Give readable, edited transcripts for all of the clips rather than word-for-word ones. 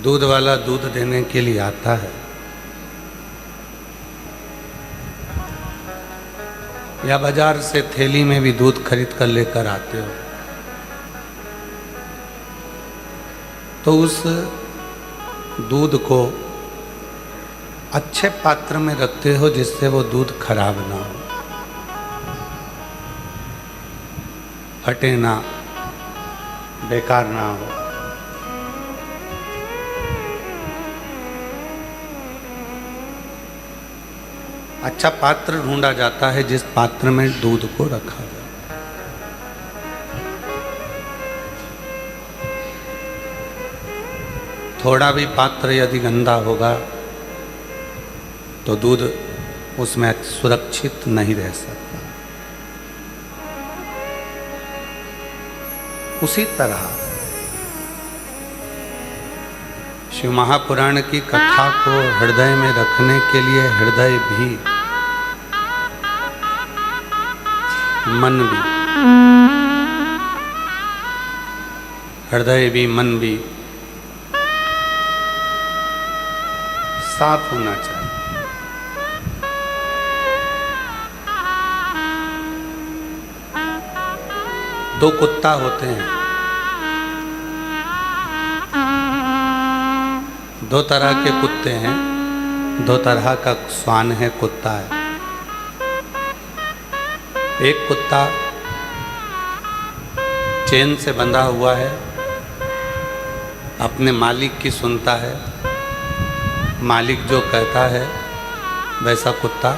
दूध वाला दूध देने के लिए आता है या बाजार से थैली में भी दूध खरीद कर लेकर आते हो, तो उस दूध को अच्छे पात्र में रखते हो जिससे वो दूध खराब ना हो, फटे ना, बेकार ना हो। अच्छा पात्र ढूंढा जाता है जिस पात्र में दूध को रखा जाए। थोड़ा भी पात्र यदि गंदा होगा तो दूध उसमें सुरक्षित नहीं रह सकता। उसी तरह शिव महापुराण की कथा को हृदय में रखने के लिए हृदय भी, मन भी, हृदय भी मन भी साफ होना चाहिए। दो कुत्ता होते हैं, दो तरह के कुत्ते हैं, दो तरह का श्वान है, कुत्ता है। एक कुत्ता चेन से बंधा हुआ है, अपने मालिक की सुनता है, मालिक जो कहता है वैसा कुत्ता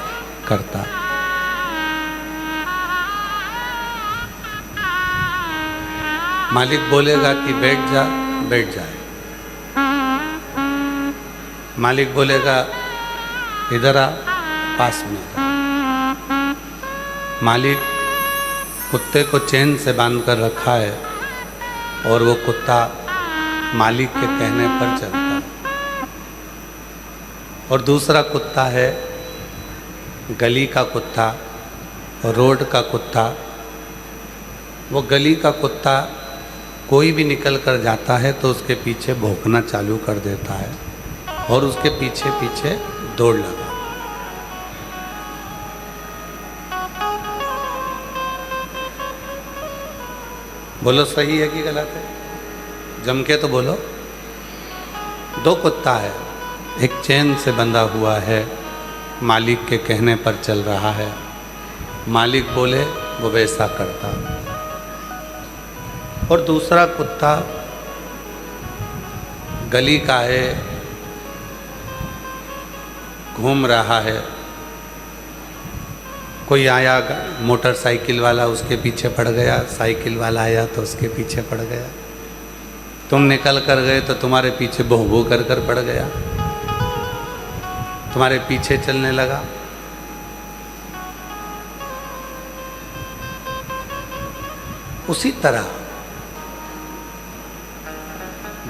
करता है। मालिक बोलेगा कि बैठ जा, बैठ जाए। मालिक बोलेगा इधर आ, पास में आ। मालिक कुत्ते को चेन से बांध कर रखा है और वो कुत्ता मालिक के कहने पर चलता है। और दूसरा कुत्ता है गली का कुत्ता, रोड का कुत्ता। वो गली का कुत्ता कोई भी निकल कर जाता है तो उसके पीछे भौंकना चालू कर देता है और उसके पीछे पीछे दौड़ लगा। बोलो सही है कि गलत है? जम के तो बोलो। दो कुत्ता है, एक चेन से बंधा हुआ है, मालिक के कहने पर चल रहा है, मालिक बोले वो वैसा करता। और दूसरा कुत्ता गली का है, घूम रहा है। कोई आया मोटरसाइकिल वाला, उसके पीछे पड़ गया, साइकिल वाला आया तो उसके पीछे पड़ गया। तुम निकल कर गए तो तुम्हारे पीछे भों भों कर कर पड़ गया, तुम्हारे पीछे चलने लगा। उसी तरह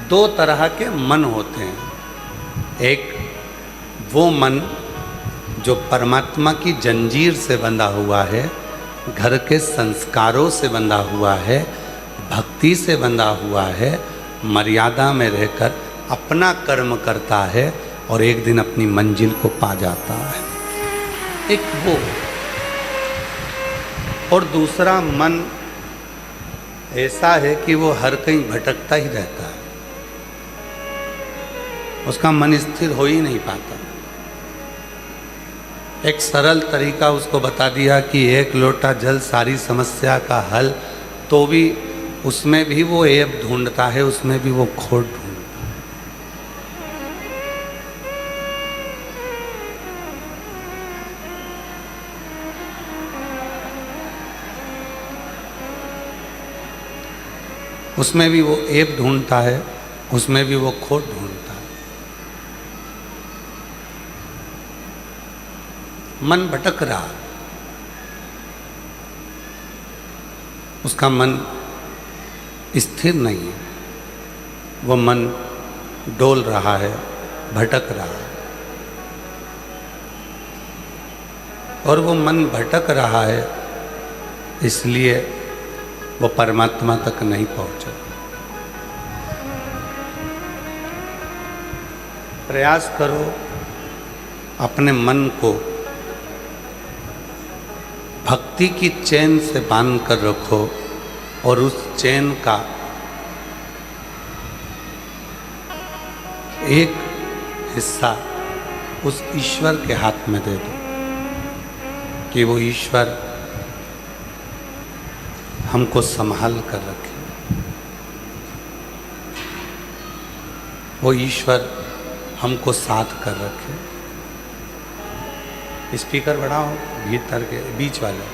दो तरह के मन होते हैं। एक वो मन जो परमात्मा की जंजीर से बंधा हुआ है, घर के संस्कारों से बंधा हुआ है, भक्ति से बंधा हुआ है, मर्यादा में रहकर अपना कर्म करता है और एक दिन अपनी मंजिल को पा जाता है। एक वो। और दूसरा मन ऐसा है कि वो हर कहीं भटकता ही रहता है, उसका मन स्थिर हो ही नहीं पाता। एक सरल तरीका उसको बता दिया कि एक लोटा जल सारी समस्या का हल, तो भी उसमें भी वो ऐब ढूंढता है, उसमें भी वो खोट ढूंढता है। उसमें भी वो ऐब ढूंढता है, उसमें भी वो खोट ढूंढता है। मन भटक रहा, उसका मन स्थिर नहीं है, वो मन डोल रहा है, भटक रहा है। और वो मन भटक रहा है इसलिए वो परमात्मा तक नहीं पहुंचा। प्रयास करो अपने मन को भक्ति की चैन से बांध कर रखो और उस चैन का एक हिस्सा उस ईश्वर के हाथ में दे दो कि वो ईश्वर हमको संभाल कर रखे। वो ईश्वर हमको साथ कर रखे। स्पीकर बढ़ाओ भीतर के बीच वाले।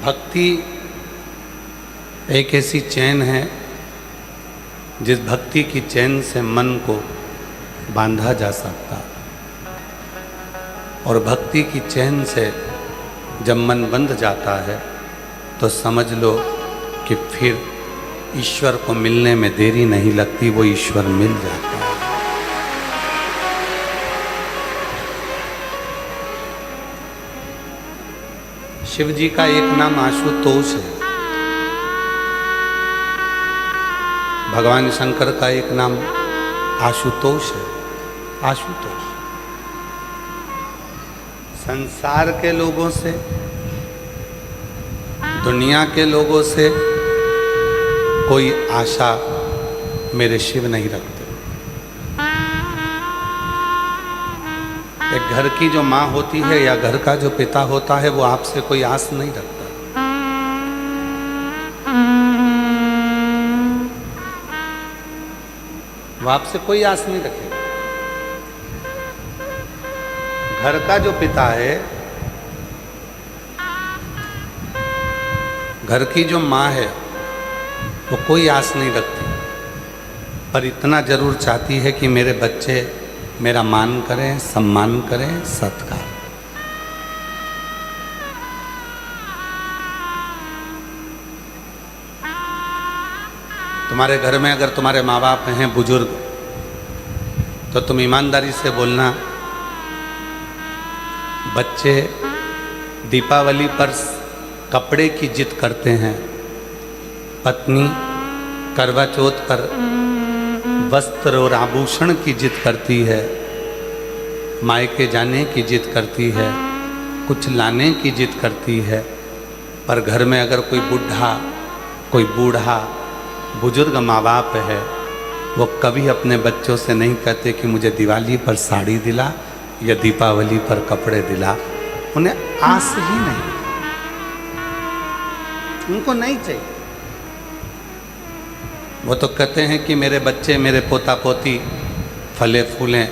भक्ति एक ऐसी चैन है जिस भक्ति की चैन से मन को बांधा जा सकता, और भक्ति की चैन से जब मन बंध जाता है तो समझ लो कि फिर ईश्वर को मिलने में देरी नहीं लगती, वो ईश्वर मिल जाता है। शिव जी का एक नाम आशुतोष है, भगवान शंकर का एक नाम आशुतोष है। आशुतोष संसार के लोगों से, दुनिया के लोगों से कोई आशा मेरे शिव नहीं रखते। एक घर की जो माँ होती है या घर का जो पिता होता है वो आपसे कोई आस नहीं रखता। वो आपसे कोई आस नहीं रखेगा। घर का जो पिता है, घर की जो माँ है, वो कोई आस नहीं रखती, पर इतना जरूर चाहती है कि मेरे बच्चे मेरा मान करें, सम्मान करें, सत्कार। तुम्हारे घर में अगर तुम्हारे माँ बाप हैं बुजुर्ग, तो तुम ईमानदारी से बोलना, बच्चे दीपावली पर कपड़े की जिद करते हैं, पत्नी करवा चौथ पर वस्त्र और आभूषण की जिद करती है, मायके जाने की जिद करती है, कुछ लाने की जिद करती है, पर घर में अगर कोई बुढ़ा, कोई बूढ़ा बुजुर्ग माँ बाप है, वो कभी अपने बच्चों से नहीं कहते कि मुझे दिवाली पर साड़ी दिला या दीपावली पर कपड़े दिला। उन्हें आस ही नहीं, उनको नहीं चाहिए। वो तो कहते हैं कि मेरे बच्चे, मेरे पोता पोती फले फूलें,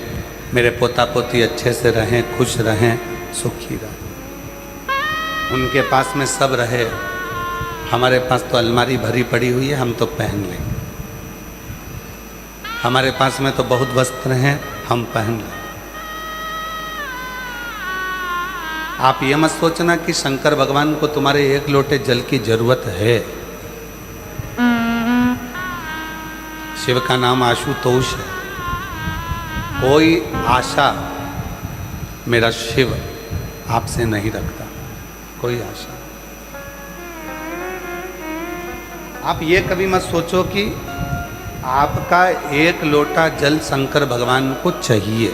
मेरे पोता पोती अच्छे से रहें, खुश रहें, सुखी रहें, उनके पास में सब रहे। हमारे पास तो अलमारी भरी पड़ी हुई है, हम तो पहन लेंगे। हमारे पास में तो बहुत वस्त्र हैं, हम पहन लें। आप ये मत सोचना कि शंकर भगवान को तुम्हारे एक लोटे जल की जरूरत है। शिव का नाम आशुतोष है। कोई आशा मेरा शिव आपसे नहीं रखता, कोई आशा। आप ये कभी मत सोचो कि आपका एक लोटा जल शंकर भगवान को चाहिए।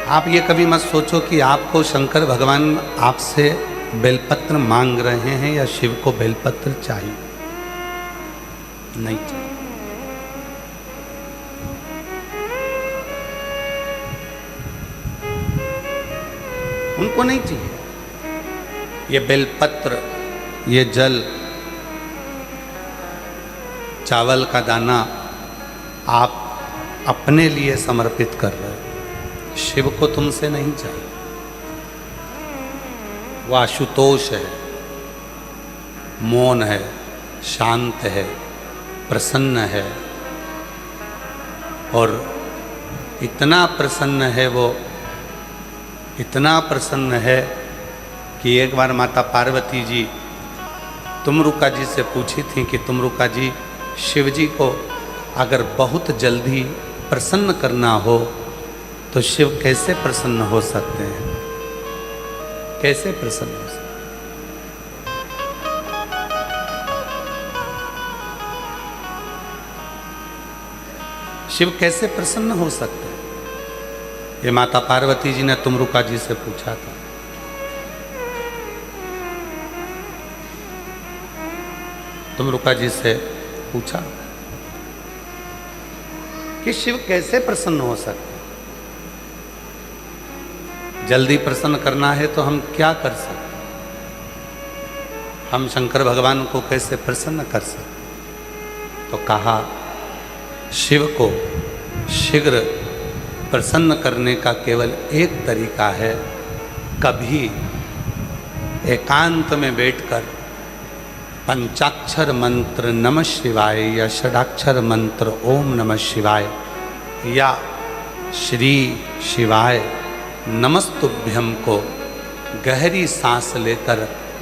आप ये कभी मत सोचो कि आपको शंकर भगवान आपसे बेलपत्र मांग रहे हैं या शिव को बेलपत्र चाहिए। नहीं चाहिए। उनको नहीं चाहिए। ये बेलपत्र, ये जल, चावल का दाना आप अपने लिए समर्पित कर रहे हो, शिव को तुमसे नहीं चाहिए। वो आशुतोष है, मौन है, शांत है, प्रसन्न है, और इतना प्रसन्न है वो, इतना प्रसन्न है कि एक बार माता पार्वती जी तुमरुका जी से पूछी थी कि तुमरुका जी, शिव जी को अगर बहुत जल्दी प्रसन्न करना हो तो शिव कैसे प्रसन्न हो सकते हैं? कैसे प्रसन्न हो सकते? शिव कैसे प्रसन्न हो सकते हैं? ये माता पार्वती जी ने तुमरुका जी से पूछा था। तुमरुका जी से पूछा कि शिव कैसे प्रसन्न हो सकते हैं? जल्दी प्रसन्न करना है तो हम क्या कर सकते हैं? हम शंकर भगवान को कैसे प्रसन्न कर सकते? तो कहा, शिव को शीघ्र प्रसन्न करने का केवल एक तरीका है, कभी एकांत में बैठकर पंचाक्षर मंत्र नमः शिवाय या षडाक्षर मंत्र ओम नमः शिवाय या श्री शिवाय नमस्तुभ्यम को गहरी सांस लेकर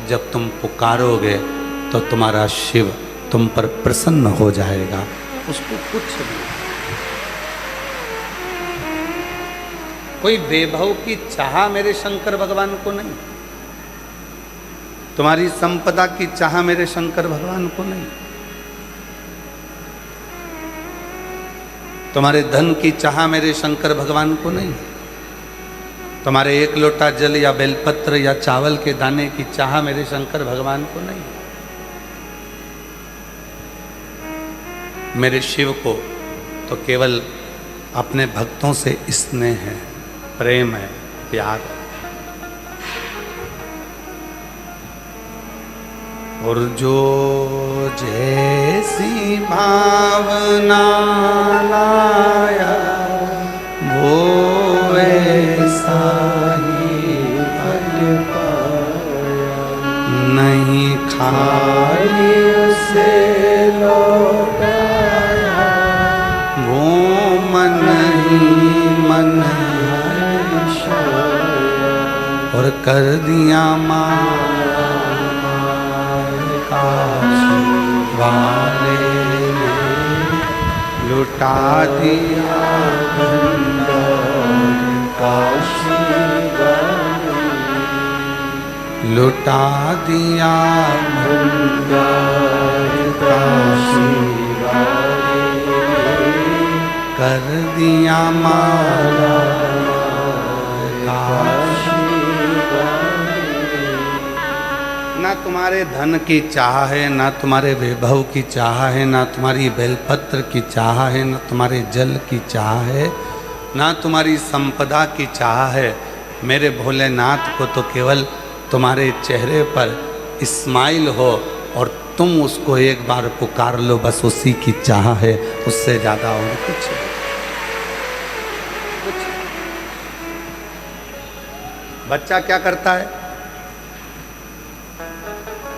जब तुम पुकारोगे तो तुम्हारा शिव तुम पर प्रसन्न हो जाएगा। उसको कुछ नहीं, कोई वैभव की चाह मेरे शंकर भगवान को नहीं, तुम्हारी संपदा की चाह मेरे शंकर भगवान को नहीं, तुम्हारे धन की चाह मेरे शंकर भगवान को नहीं, तुम्हारे एक लोटा जल या बेलपत्र या चावल के दाने की चाह मेरे शंकर भगवान को नहीं। मेरे शिव को तो केवल अपने भक्तों से स्नेह है, प्रेम है, प्यार है। और जो जैसी भावना लाया वो वैसा ही फल पाया, नहीं खाई उसे लौटाया, वो मन ही मन और कर दिया माया वाले ने, लुटा दिया काशी वाले, लुटा दिया काशी वाले, कर दिया माला ना तुम्हारे धन की चाह है, ना तुम्हारे वैभव की चाह है, ना तुम्हारी बेलपत्र की चाह है, ना तुम्हारे जल की चाह है, ना तुम्हारी संपदा की चाह है। मेरे भोलेनाथ को तो केवल तुम्हारे चेहरे पर स्माइल हो और तुम उसको एक बार पुकार लो, बस उसी की चाह है, उससे ज़्यादा और कुछ नहीं। बच्चा क्या करता है?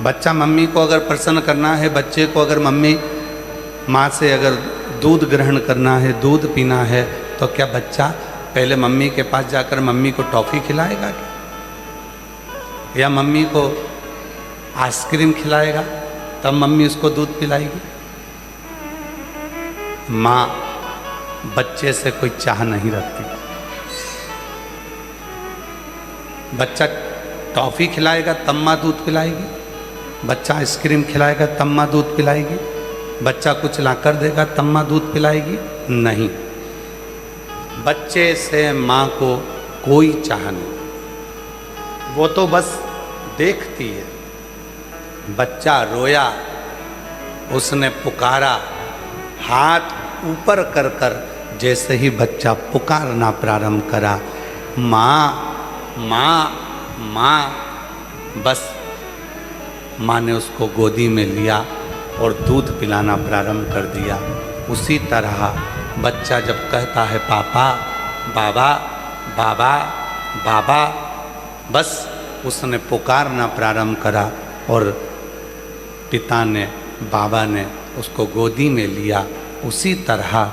बच्चा मम्मी को अगर प्रसन्न करना है, बच्चे को अगर मम्मी माँ से अगर दूध ग्रहण करना है, दूध पीना है, तो क्या बच्चा पहले मम्मी के पास जाकर मम्मी को टॉफ़ी खिलाएगा क्या? या मम्मी को आइसक्रीम खिलाएगा तब मम्मी उसको दूध पिलाएगी? माँ बच्चे से कोई चाह नहीं रखती। बच्चा टॉफ़ी खिलाएगा तब माँ दूध पिलाएगी, बच्चा आइसक्रीम खिलाएगा तब माँ दूध पिलाएगी, बच्चा कुछ ला कर देगा तब माँ दूध पिलाएगी? नहीं, बच्चे से माँ को कोई चाह नहीं, वो तो बस देखती है। बच्चा रोया, उसने पुकारा, हाथ ऊपर कर कर जैसे ही बच्चा पुकारना प्रारंभ करा, माँ माँ माँ, बस माँ ने उसको गोदी में लिया और दूध पिलाना प्रारंभ कर दिया। उसी तरह बच्चा जब कहता है पापा, बाबा, बाबा, बाबा, बस उसने पुकारना प्रारंभ करा और पिता ने, बाबा ने उसको गोदी में लिया। उसी तरह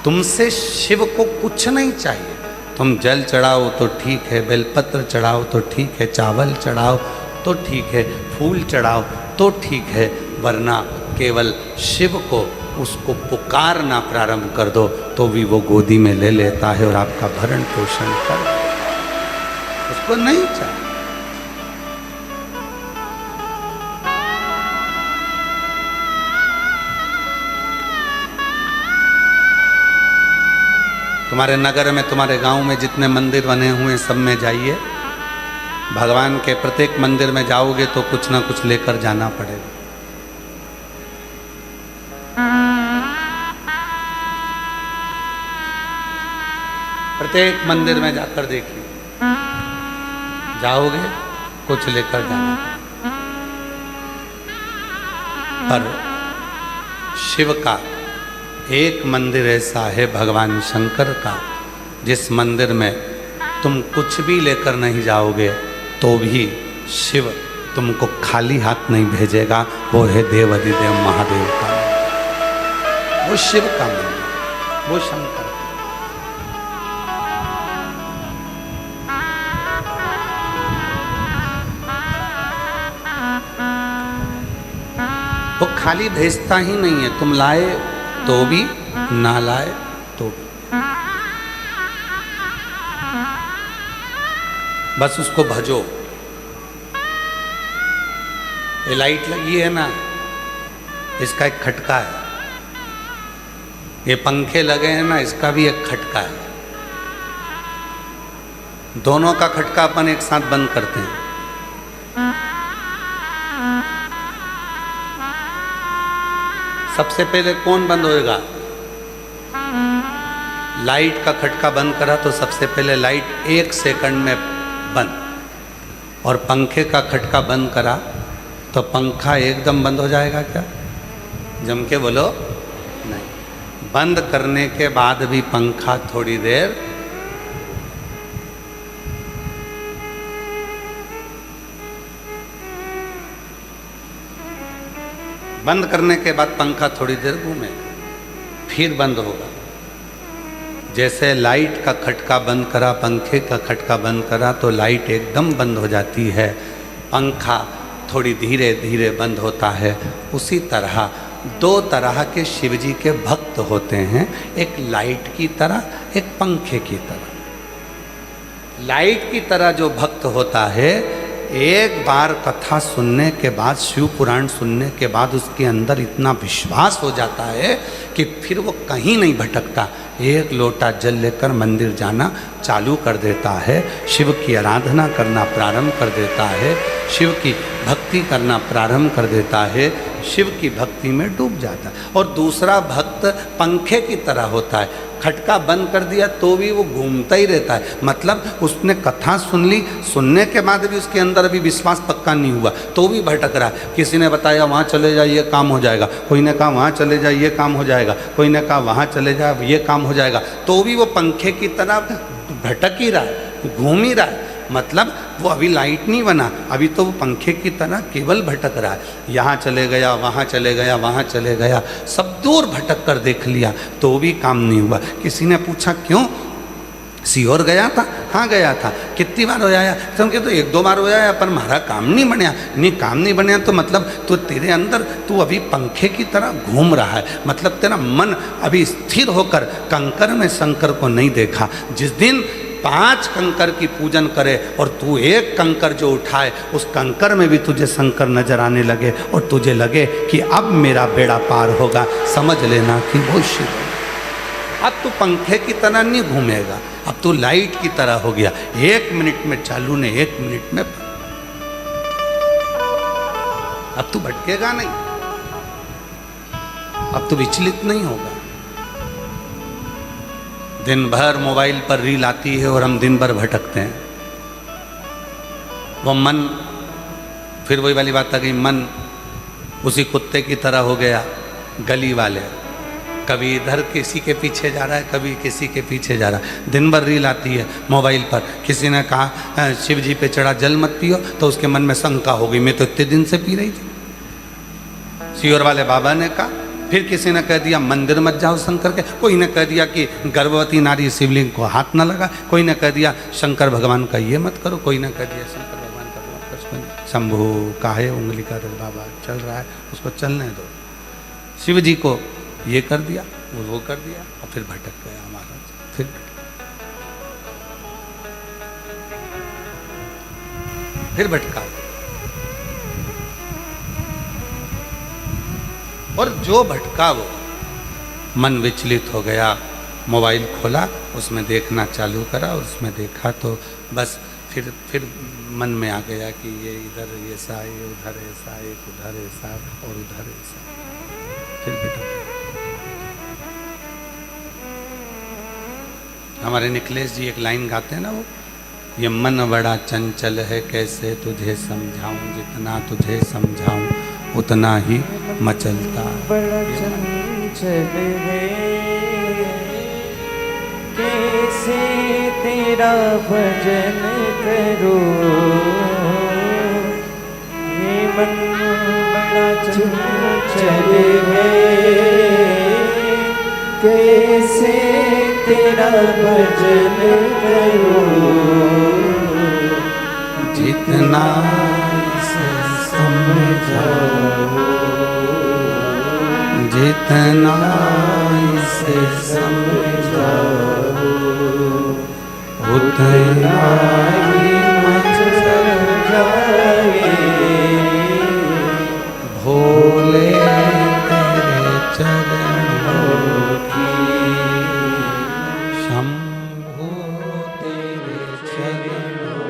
तुमसे शिव को कुछ नहीं चाहिए। तुम जल चढ़ाओ तो ठीक है, बेलपत्र चढ़ाओ तो ठीक है, चावल चढ़ाओ तो ठीक है, फूल चढ़ाओ तो ठीक है, वरना केवल शिव को उसको पुकारना प्रारंभ कर दो तो भी वो गोदी में ले लेता है और आपका भरण पोषण कर, उसको नहीं चाहिए। तुम्हारे नगर में, तुम्हारे गांव में जितने मंदिर बने हुए हैं सब में जाइए, भगवान के प्रत्येक मंदिर में जाओगे तो कुछ ना कुछ लेकर जाना पड़ेगा। प्रत्येक मंदिर में जाकर देखिए, जाओगे कुछ लेकर जाना पड़ेगा। पर शिव का एक मंदिर ऐसा है, भगवान शंकर का, जिस मंदिर में तुम कुछ भी लेकर नहीं जाओगे तो भी शिव तुमको खाली हाथ नहीं भेजेगा। वो है देवाधिदेव महादेव का, वो शिव का मंदिर, वो शंकर। वो खाली भेजता ही नहीं है, तुम लाए तो भी, ना लाए तो भी, बस उसको भजो। ये लाइट लगी है ना, इसका एक खटका है। ये पंखे लगे हैं ना, इसका भी एक खटका है। दोनों का खटका अपन एक साथ बंद करते हैं। सबसे पहले कौन बंद होएगा? लाइट का खटका बंद करा तो सबसे पहले लाइट 1 सेकंड में बंद, और पंखे का खटका बंद करा तो पंखा एकदम बंद हो जाएगा क्या? जम के बोलो नहीं। बंद करने के बाद भी पंखा थोड़ी देर बंद करने के बाद पंखा थोड़ी देर घूमेगा, फिर बंद होगा। जैसे लाइट का खटका बंद करा, पंखे का खटका बंद करा तो लाइट एकदम बंद हो जाती है, पंखा थोड़ी धीरे धीरे बंद होता है। उसी तरह 2 तरह के शिव जी के भक्त होते हैं, एक लाइट की तरह, एक पंखे की तरह। लाइट की तरह जो भक्त होता है, एक बार कथा सुनने के बाद, शिव पुराण सुनने के बाद उसके अंदर इतना विश्वास हो जाता है कि फिर वो कहीं नहीं भटकता। एक लोटा जल लेकर मंदिर जाना चालू कर देता है, शिव की आराधना करना प्रारंभ कर देता है, शिव की भक्ति करना प्रारंभ कर देता है, शिव की भक्ति में डूब जाता है। और दूसरा भक्त पंखे की तरह होता है, खटका बंद कर दिया तो भी वो घूमता ही रहता है। मतलब उसने कथा सुन ली, सुनने के बाद भी उसके अंदर अभी विश्वास पक्का नहीं हुआ तो भी भटक रहा है। किसी ने बताया वहाँ चले जाइए काम हो जाएगा, कोई ने कहा वहाँ चले जाइए काम हो जाएगा, कोई ने कहा वहाँ चले जाए ये काम हो जाएगा, तो भी वो पंखे की तरह भटक ही रहा है, घूम ही रहा है। मतलब वो अभी लाइट नहीं बना, अभी तो वो पंखे की तरह केवल भटक रहा है। यहाँ चले गया, वहाँ चले गया, वहाँ चले गया, सब दूर भटक कर देख लिया तो भी काम नहीं हुआ। किसी ने पूछा क्यों? सीहोर गया था? हाँ गया था। कितनी बार हो आया? क्योंकि तो 1-2 बार हो आया, पर हमारा काम नहीं बनया। नहीं काम नहीं बनया तो मतलब तो तेरे अंदर तू अभी पंखे की तरह घूम रहा है, मतलब तेरा मन अभी स्थिर होकर कंकर में शंकर को नहीं देखा। जिस दिन 5 कंकर की पूजन करे और तू एक कंकर जो उठाए, उस कंकर में भी तुझे शंकर नजर आने लगे और तुझे लगे कि अब मेरा बेड़ा पार होगा, समझ लेना कि वो शिव। अब तू पंखे की तरह नहीं घूमेगा, अब तू लाइट की तरह हो गया। 1 मिनट में चालू ने 1 मिनट में, अब तू भटकेगा नहीं, अब तू विचलित नहीं होगा। दिन भर मोबाइल पर रील आती है और हम दिन भर भटकते हैं। वो मन, फिर वही वाली बात आ गई, मन उसी कुत्ते की तरह हो गया, गली वाले, कभी इधर किसी के पीछे जा रहा है, कभी किसी के पीछे जा रहा है। दिन भर रील आती है मोबाइल पर, किसी ने कहा शिव जी पे चढ़ा जल मत पियो, तो उसके मन में शंका हो गई, मैं तो इतने दिन से पी रही थी। सीहोर वाले बाबा ने कहा, फिर किसी ने कह दिया मंदिर मत जाओ शंकर के, कोई ने कह दिया कि गर्भवती नारी शिवलिंग को हाथ न लगा, कोई ने कह दिया शंकर भगवान का ये मत करो, कोई ने कह दिया शंकर भगवान का मत करो। शंभू काहे उंगली का बाबा चल रहा है, उसको चलने दो। शिव जी को ये कर दिया, वो कर दिया और फिर भटक गया महाराज, फिर भटका। और जो भटका वो मन विचलित हो गया, मोबाइल खोला, उसमें देखना चालू करा, उसमें देखा तो बस फिर मन में आ गया कि ये इधर ऐसा, ये उधर ऐसा, एक उधर ऐसा और उधर ऐसा, फिर भटक गया। हमारे निखिलेश जी एक लाइन गाते हैं ना, वो ये मन बड़ा चंचल है कैसे तुझे समझाऊं, जितना तुझे समझाऊं उतना ही मचलता। बड़ा चंचल है कैसे तेरा भजन करो, ये मन बड़ा चंचल है कैसे तेरा भजन करो, जितना से समझाओ, जितना इसे समझाओ उतना ही मचल जाए। भोले तेरे चरणों की, शंभो तेरे चरणों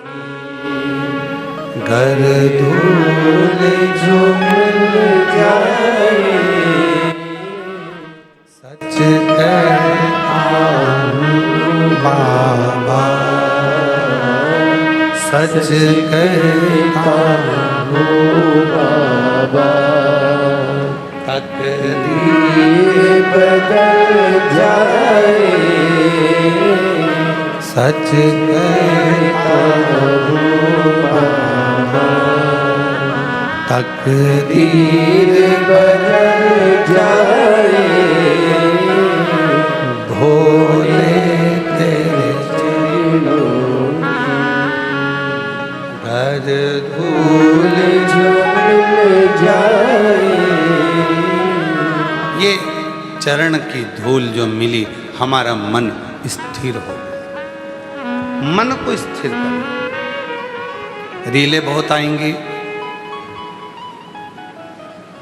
की, गर धूल जो मिल जाए, सच कहता हूँ बाबा, सच कहता हूँ बाबा, तकदीर बदल जाए, सच कहता हूँ बाबा, तकदीर बदल जाए। भोले तेरे चरणों गर धूल जो मिल जाए। ये चरण की धूल जो मिली, हमारा मन स्थिर हो गया। मन को स्थिर कर, रीलें बहुत आएंगी,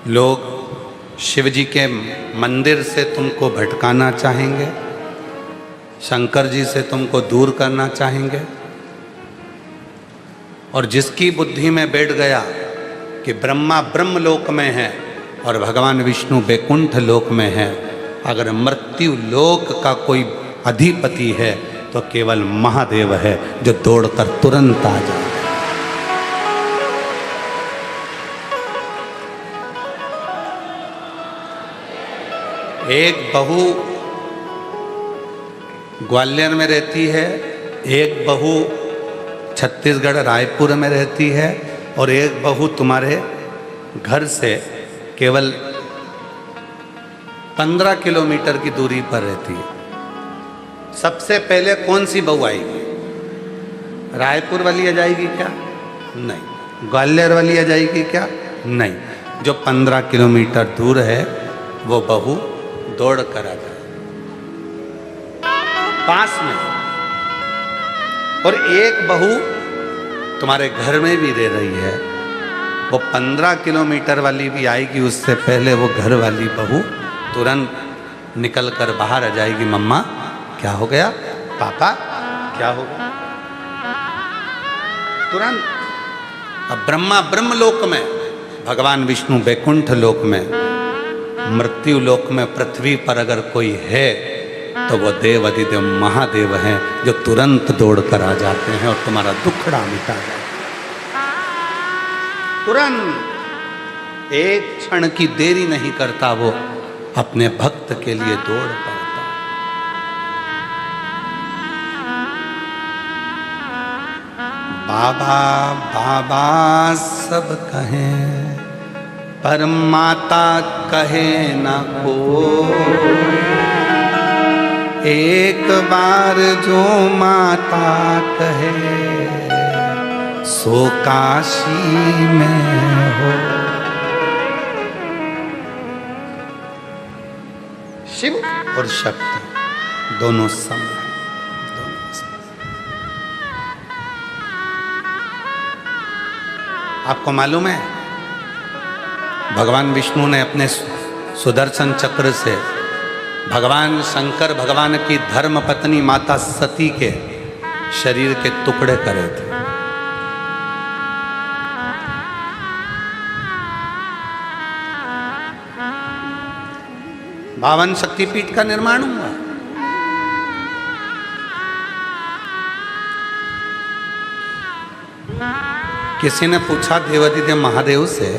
लोग शिव जी के मंदिर से तुमको भटकाना चाहेंगे, शंकर जी से तुमको दूर करना चाहेंगे। और जिसकी बुद्धि में बैठ गया कि ब्रह्मा ब्रह्म लोक में है और भगवान विष्णु बैकुंठ लोक में है, अगर मृत्यु लोक का कोई अधिपति है तो केवल महादेव है, जो दौड़कर तुरंत आ जाए। एक बहू ग्वालियर में रहती है, एक बहू छत्तीसगढ़ रायपुर में रहती है, और एक बहू तुम्हारे घर से केवल 15 किलोमीटर की दूरी पर रहती है। सबसे पहले कौन सी बहू आएगी? रायपुर वाली आ जाएगी क्या? नहीं। ग्वालियर वाली आ जाएगी क्या? नहीं। जो 15 किलोमीटर दूर है वो बहू दौड़ कर आ जाए पास में। और एक बहू तुम्हारे घर में भी रह रही है, वो 15 किलोमीटर वाली भी आएगी, उससे पहले वो घर वाली बहू तुरंत निकल कर बाहर आ जाएगी। मम्मा क्या हो गया? पापा क्या हो गया? तुरंत। अब ब्रह्मा ब्रह्म लोक में, भगवान विष्णु बैकुंठ लोक में, मृत्यु लोक में पृथ्वी पर अगर कोई है तो वो देव अधिदेव महादेव हैं, जो तुरंत दौड़ कर आ जाते हैं और तुम्हारा दुखड़ा मिटा जाते हैं। तुरंत एक क्षण की देरी नहीं करता, वो अपने भक्त के लिए दौड़ पड़ता। बाबा बाबा सब कहें पर माता कहे न को, एक बार जो माता कहे सो काशी में हो। शिव और शक्ति दोनों सम हैं, दोनों सम। आपको मालूम है भगवान विष्णु ने अपने सुदर्शन चक्र से भगवान शंकर भगवान की धर्म पत्नी माता सती के शरीर के टुकड़े करे थे। बावन शक्तिपीठ का निर्माण हुआ। किसी ने पूछा देवादिदेव महादेव से,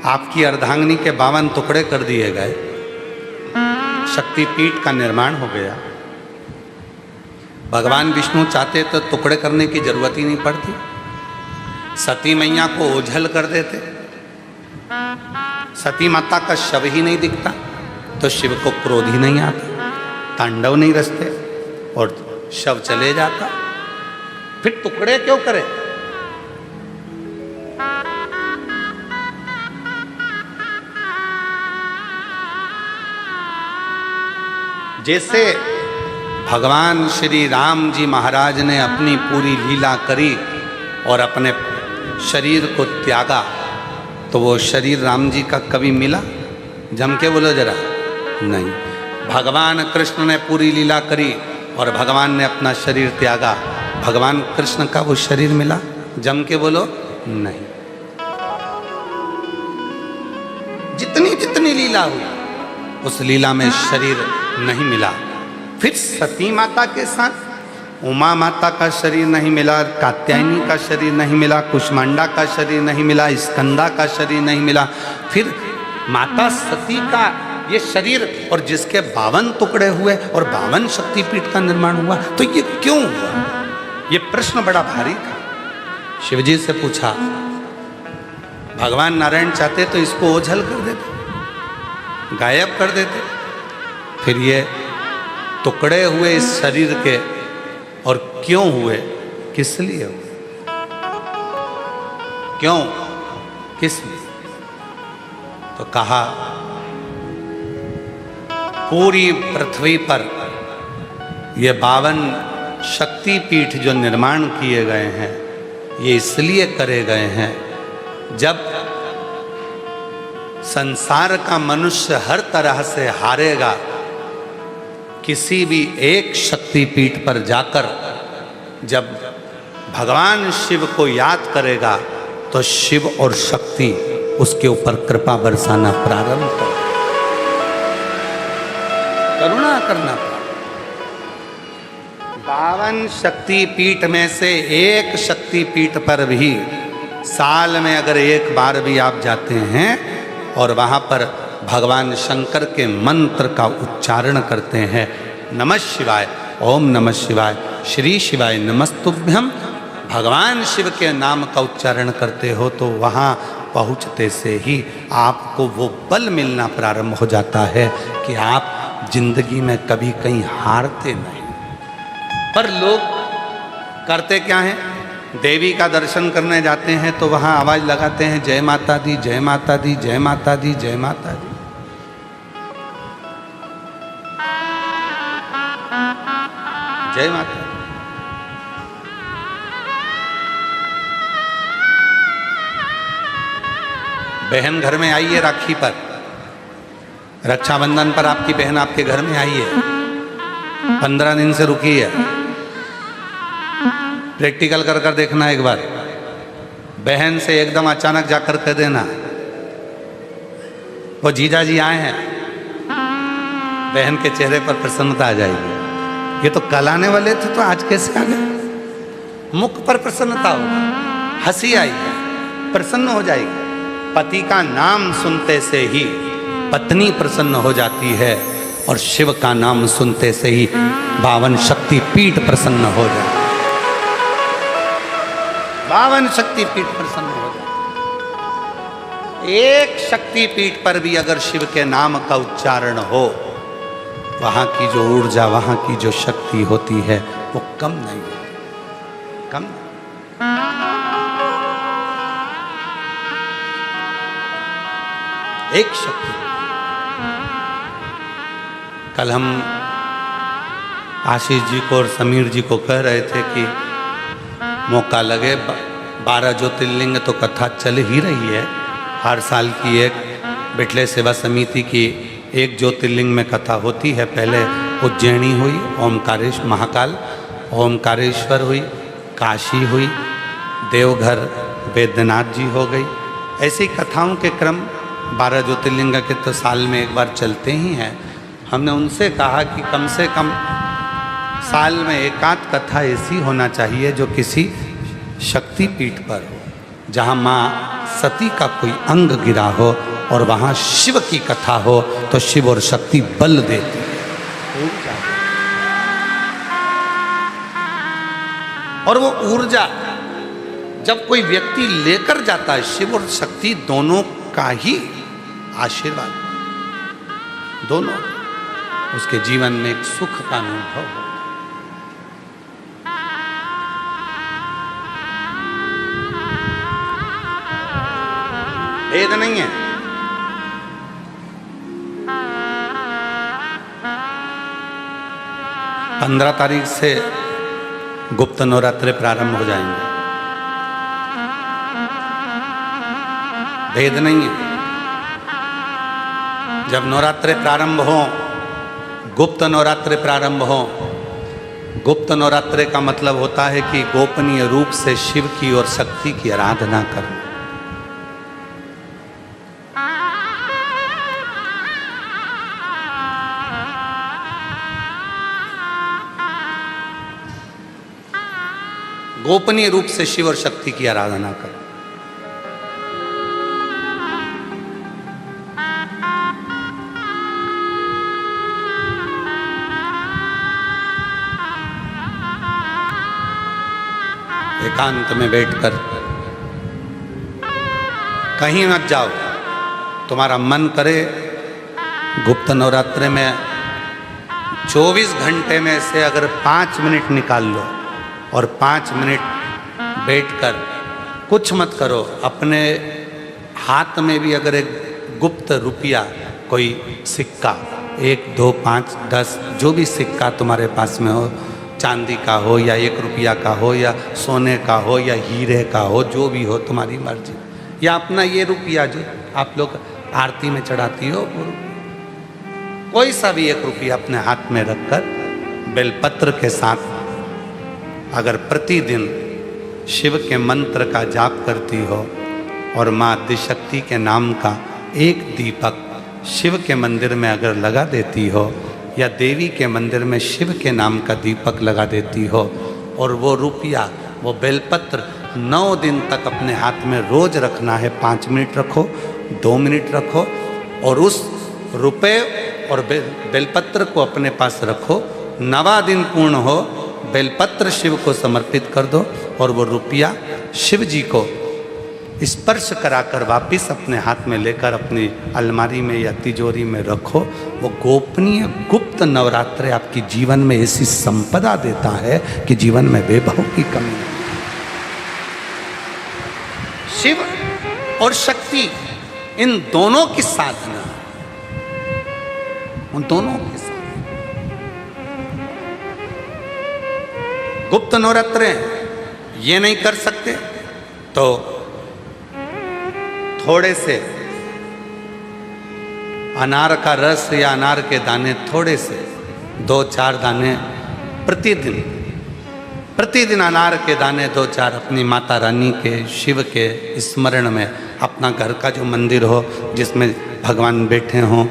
आपकी अर्धांगिनी के 52 टुकड़े कर दिए गए, शक्तिपीठ का निर्माण हो गया, भगवान विष्णु चाहते तो टुकड़े करने की जरूरत ही नहीं पड़ती, सती मैया को ओझल कर देते, सती माता का शव ही नहीं दिखता तो शिव को क्रोध ही नहीं आता, तांडव नहीं रचते और शव चले जाता, फिर टुकड़े क्यों करे? जैसे भगवान श्री राम जी महाराज ने अपनी पूरी लीला करी और अपने शरीर को त्यागा, तो वो शरीर राम जी का कभी मिला? जम के बोलो जरा, नहीं। भगवान कृष्ण ने पूरी लीला करी और भगवान ने अपना शरीर त्यागा, भगवान कृष्ण का वो शरीर मिला? जम के बोलो, नहीं। जितनी जितनी लीला हुई उस लीला में शरीर नहीं मिला। फिर सती माता के साथ उमा माता का शरीर नहीं मिला, कात्यायनी का शरीर नहीं मिला, कुष्मांडा का शरीर नहीं मिला, स्कंदा का शरीर नहीं मिला, फिर माता सती का ये शरीर, और जिसके 52 टुकड़े हुए और 52 शक्तिपीठ का निर्माण हुआ, तो ये क्यों हुआ? ये प्रश्न बड़ा भारी था। शिवजी से पूछा, भगवान नारायण चाहते तो इसको ओझल कर देते, गायब कर देते, फिर ये टुकड़े हुए इस शरीर के, और क्यों हुए, किस लिए हुए, क्यों, किस लिए? तो कहा पूरी पृथ्वी पर ये 52 शक्तिपीठ जो निर्माण किए गए हैं, ये इसलिए करे गए हैं, जब संसार का मनुष्य हर तरह से हारेगा, किसी भी एक शक्तिपीठ पर जाकर जब भगवान शिव को याद करेगा तो शिव और शक्ति उसके ऊपर कृपा बरसाना प्रारंभ कर, करुणा करना। 52 शक्तिपीठ में से एक शक्तिपीठ पर भी साल में अगर एक बार भी आप जाते हैं और वहाँ पर भगवान शंकर के मंत्र का उच्चारण करते हैं, नमः शिवाय, ओम नमः शिवाय, श्री शिवाय नमस्तुभ्यम, भगवान शिव के नाम का उच्चारण करते हो, तो वहाँ पहुँचते से ही आपको वो बल मिलना प्रारंभ हो जाता है कि आप जिंदगी में कभी कहीं हारते नहीं। पर लोग करते क्या हैं? देवी का दर्शन करने जाते हैं तो वहाँ आवाज़ लगाते हैं, जय माता दी, जय माता दी, जय माता दी, जय माता दी। जय माता। बहन घर में आई है राखी पर, रक्षाबंधन पर आपकी बहन आपके घर में आई है, 15 दिन से रुकी है। प्रैक्टिकल कर कर देखना एक बार, बहन से एकदम अचानक जाकर कह देना, वो जीजा जी आए हैं, बहन के चेहरे पर प्रसन्नता आ जाएगी। ये तो कल आने वाले थे तो आज कैसे आ गए? मुख पर प्रसन्नता होगी, हंसी आएगी, प्रसन्न हो जाएगी। पति का नाम सुनते से ही पत्नी प्रसन्न हो जाती है और शिव का नाम सुनते से ही 52 शक्तिपीठ प्रसन्न हो जाते, 52 शक्तिपीठ प्रसन्न हो जाते। एक शक्तिपीठ पर भी अगर शिव के नाम का उच्चारण हो, वहाँ की जो ऊर्जा, वहाँ की जो शक्ति होती है वो कम नहीं होती, कम नहीं। एक शक्ति कल हम आशीष जी को और समीर जी को कह रहे थे कि मौका लगे 12 ज्योतिर्लिंग तो कथा चल ही रही है। हर साल की एक बिटले सेवा समिति की एक ज्योतिर्लिंग में कथा होती है। पहले उज्जैनी हुई, ओमकारेश्वर महाकाल, ओमकारेश्वर हुई, काशी हुई, देवघर वैद्यनाथ जी हो गई। ऐसी कथाओं के क्रम 12 ज्योतिर्लिंग के तो साल में एक बार चलते ही हैं। हमने उनसे कहा कि कम से कम साल में एकाध कथा ऐसी होना चाहिए जो किसी शक्तिपीठ पर हो, जहाँ माँ सती का कोई अंग गिरा हो और वहाँ शिव की कथा हो तो शिव और शक्ति बल देती है। और वो ऊर्जा जब कोई व्यक्ति लेकर जाता है, शिव और शक्ति दोनों का ही आशीर्वाद, दोनों उसके जीवन में एक सुख का अनुभव हो। भेद नहीं है। पंद्रह तारीख से गुप्त नवरात्रे प्रारंभ हो जाएंगे। भेद नहीं है। जब नवरात्रे प्रारंभ हो, गुप्त नवरात्रे प्रारंभ हो, गुप्त नवरात्रे का मतलब होता है कि गोपनीय रूप से शिव की और शक्ति की आराधना करना। गोपनीय रूप से शिव और शक्ति की आराधना करो। एकांत में बैठकर कहीं मत जाओ। तुम्हारा मन करे गुप्त नवरात्रे में 24 घंटे में से अगर 5 मिनट निकाल लो और 5 मिनट बैठकर कुछ मत करो। अपने हाथ में भी अगर एक गुप्त रुपया, कोई सिक्का, 1, 2, 5, 10 जो भी सिक्का तुम्हारे पास में हो, चांदी का हो या 1 रुपया का हो या सोने का हो या हीरे का हो, जो भी हो तुम्हारी मर्जी, या अपना ये रुपया जो आप लोग आरती में चढ़ाती हो, कोई सा भी 1 रुपया अपने हाथ में रखकर बेलपत्र के साथ अगर प्रतिदिन शिव के मंत्र का जाप करती हो और माँ आदिशक्ति के नाम का एक दीपक शिव के मंदिर में अगर लगा देती हो या देवी के मंदिर में शिव के नाम का दीपक लगा देती हो और वो रुपया, वो बेलपत्र 9 दिन तक अपने हाथ में रोज रखना है। 5 मिनट रखो, 2 मिनट रखो और उस रुपए और बेलपत्र को अपने पास रखो। 9वां दिन पूर्ण हो, बेलपत्र शिव को समर्पित कर दो और वो रुपया शिव जी को स्पर्श कराकर वापिस अपने हाथ में लेकर अपनी अलमारी में या तिजोरी में रखो। वो गोपनीय गुप्त नवरात्रे आपकी जीवन में ऐसी संपदा देता है कि जीवन में वैभव की कमी नहीं। शिव और शक्ति इन दोनों की साधना, उन दोनों की साधना। गुप्त नवरात्रे ये नहीं कर सकते तो थोड़े से अनार का रस या अनार के दाने, थोड़े से 2-4 दाने प्रतिदिन अनार के दाने 2-4 अपनी माता रानी के, शिव के स्मरण में, अपना घर का जो मंदिर हो जिसमें भगवान बैठे हों,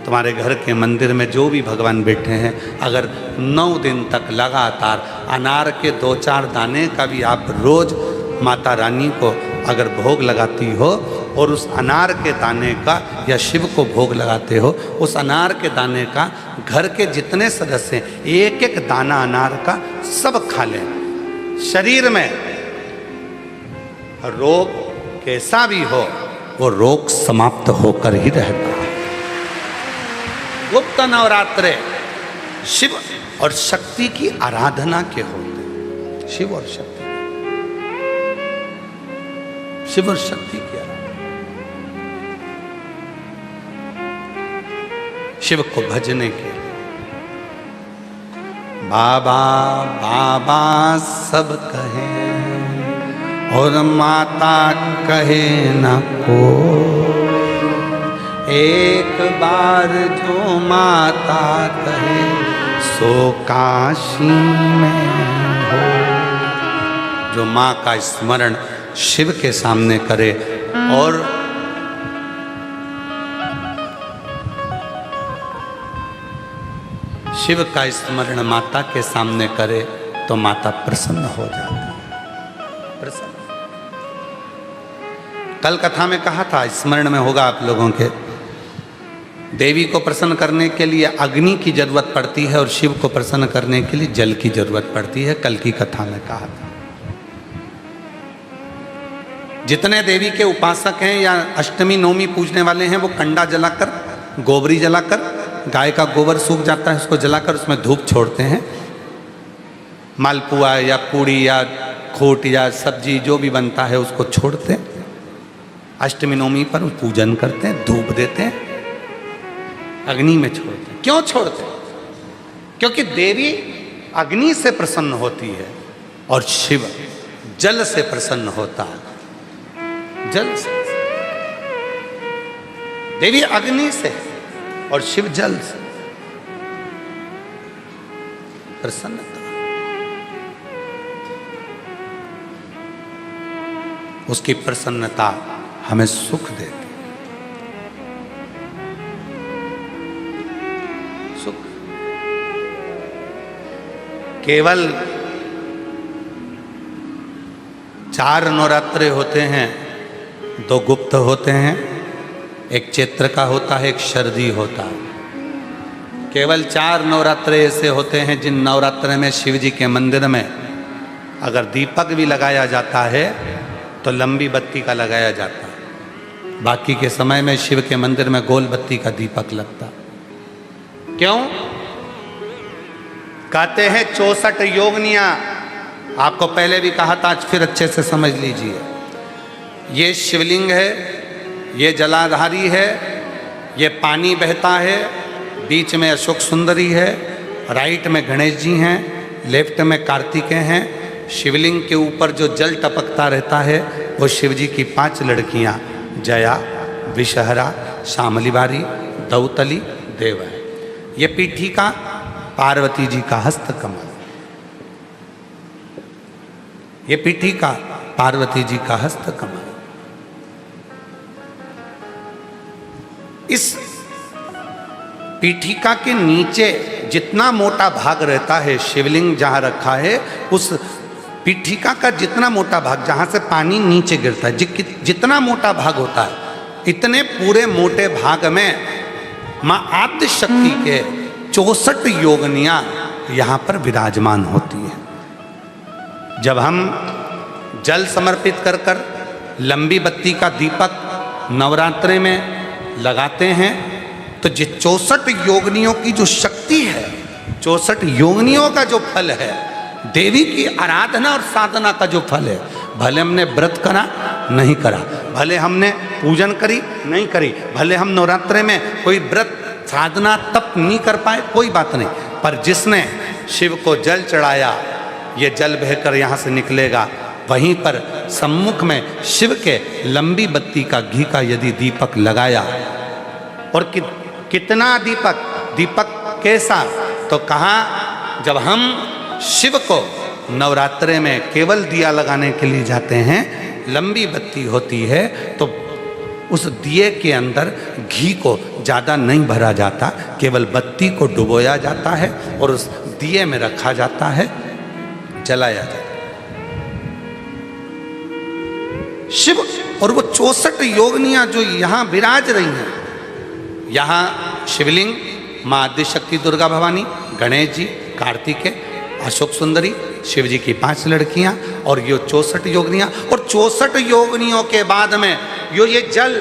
तुम्हारे घर के मंदिर में जो भी भगवान बैठे हैं, अगर 9 दिन तक लगातार अनार के 2-4 दाने का भी आप रोज माता रानी को अगर भोग लगाती हो और उस अनार के दाने का या शिव को भोग लगाते हो, उस अनार के दाने का घर के जितने सदस्य एक एक दाना अनार का सब खा लें। शरीर में रोग कैसा भी हो वो रोग समाप्त होकर ही रहता है। गुप्त नवरात्रे शिव और शक्ति की आराधना के होते हैं। शिव और शक्ति, शिव और शक्ति की आराधना, शिव को भजने के लिए। बाबा बाबा सब कहे और माता कहे न कोई। एक बार जो माता कहे सो काशी में हो। जो माँ का स्मरण शिव के सामने करे और शिव का स्मरण माता के सामने करे तो माता प्रसन्न हो जाती है। प्रसन्न। कल कथा में कहा था, स्मरण में होगा आप लोगों के, देवी को प्रसन्न करने के लिए अग्नि की जरूरत पड़ती है और शिव को प्रसन्न करने के लिए जल की जरूरत पड़ती है। कल की कथा में कहा था। जितने देवी के उपासक हैं या अष्टमी नवमी पूजने वाले हैं वो कंडा जलाकर, गोबरी जलाकर, गाय का गोबर सूख जाता है उसको जलाकर उसमें धूप छोड़ते हैं। मालपुआ या पूड़ी या खोट या सब्जी जो भी बनता है उसको छोड़ते हैं। अष्टमी नवमी पर पूजन करते हैं, धूप देते हैं, अग्नि में छोड़ते हैं। क्यों छोड़ते हैं? क्योंकि देवी अग्नि से प्रसन्न होती है और शिव जल से प्रसन्न होता है। जल से, देवी अग्नि से और शिव जल से प्रसन्नता। उसकी प्रसन्नता हमें सुख देती। सुख केवल 4 नवरात्रे होते हैं, 2 गुप्त होते हैं, एक चैत्र का होता है, एक शरदी होता है। केवल 4 नवरात्रे ऐसे होते हैं जिन नवरात्रे में शिव जी के मंदिर में अगर दीपक भी लगाया जाता है तो लंबी बत्ती का लगाया जाता है। बाकी के समय में शिव के मंदिर में गोल बत्ती का दीपक लगता। क्यों? कहते हैं 64 योगनियां। आपको पहले भी कहा था, आज फिर अच्छे से समझ लीजिए। ये शिवलिंग है, ये जलाधारी है, ये पानी बहता है, बीच में अशोक सुंदरी है, राइट में गणेश जी हैं, लेफ्ट में कार्तिकेय हैं। शिवलिंग के ऊपर जो जल टपकता रहता है वो शिव जी की 5 लड़कियां जया, विषहरा, शामली बारी, दौतली, देव है। ये पीठिका पार्वती जी का हस्त कमल। ये पीठिका पार्वती जी का हस्त कमल। इस पीठिका के नीचे जितना मोटा भाग रहता है, शिवलिंग जहां रखा है उस पीठिका का जितना मोटा भाग, जहां से पानी नीचे गिरता है, जितना मोटा भाग होता है, इतने पूरे मोटे भाग में मां आद्य शक्ति के 64 योगनियां यहां पर विराजमान होती है। जब हम जल समर्पित कर कर लंबी बत्ती का दीपक नवरात्रे में लगाते हैं तो ये 64 योगनियों की जो शक्ति है, 64 योगनियों का जो फल है, देवी की आराधना और साधना का जो फल है, भले हमने व्रत करा नहीं करा, भले हमने पूजन करी नहीं करी, भले हम नवरात्रे में कोई व्रत साधना तप नहीं कर पाए, कोई बात नहीं, पर जिसने शिव को जल चढ़ाया, ये जल बहकर यहाँ से निकलेगा। वहीं पर सम्मुख में शिव के लंबी बत्ती का घी का यदि दीपक लगाया, और कितना दीपक, दीपक कैसा, तो कहा जब हम शिव को नवरात्रे में केवल दिया लगाने के लिए जाते हैं, लंबी बत्ती होती है तो उस दिए के अंदर घी को ज़्यादा नहीं भरा जाता, केवल बत्ती को डुबोया जाता है और उस दिए में रखा जाता है, जलाया जाता है। शिव और वो 64 योगनियां जो यहाँ विराज रही हैं, यहाँ शिवलिंग, माँ आदिशक्ति दुर्गा भवानी, गणेश जी, कार्तिकेय, अशोक सुंदरी, शिव जी की 5 लड़कियां और ये 64 योगनियां, और 64 योगनियों के बाद में ये जल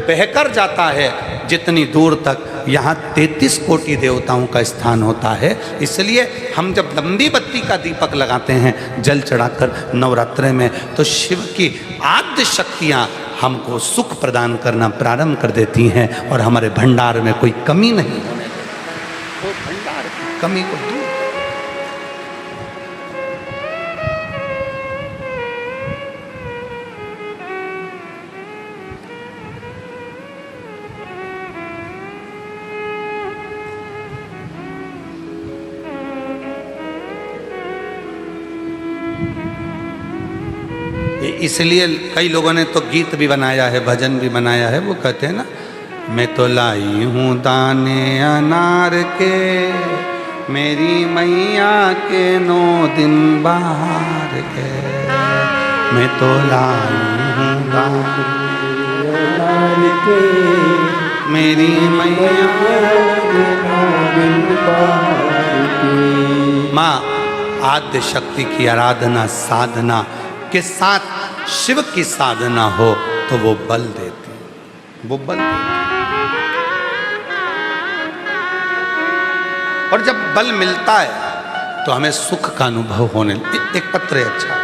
बहकर जाता है जितनी दूर तक, यहाँ 33 कोटि देवताओं का स्थान होता है। इसलिए हम जब लंबी बत्ती का दीपक लगाते हैं जल चढ़ाकर नवरात्रे में, तो शिव की आद्य शक्तियाँ हमको सुख प्रदान करना प्रारंभ कर देती हैं और हमारे भंडार में कोई कमी नहीं होने, वो भंडार की कमी को दूर। इसलिए कई लोगों ने तो गीत भी बनाया है, भजन भी बनाया है। वो कहते हैं ना, मैं तो लाई हूँ दाने अनार के, मेरी मैया के 9 दिन बाहर के। मैं तो लाई हूँ दाने अनार के, मेरी मैया के 9 दिन बाहर के। माँ आद्य शक्ति की आराधना साधना के साथ शिव की साधना हो तो वो बल देती है, वो बल देती है। और जब बल मिलता है तो हमें सुख का अनुभव होने एक पत्र है अच्छा।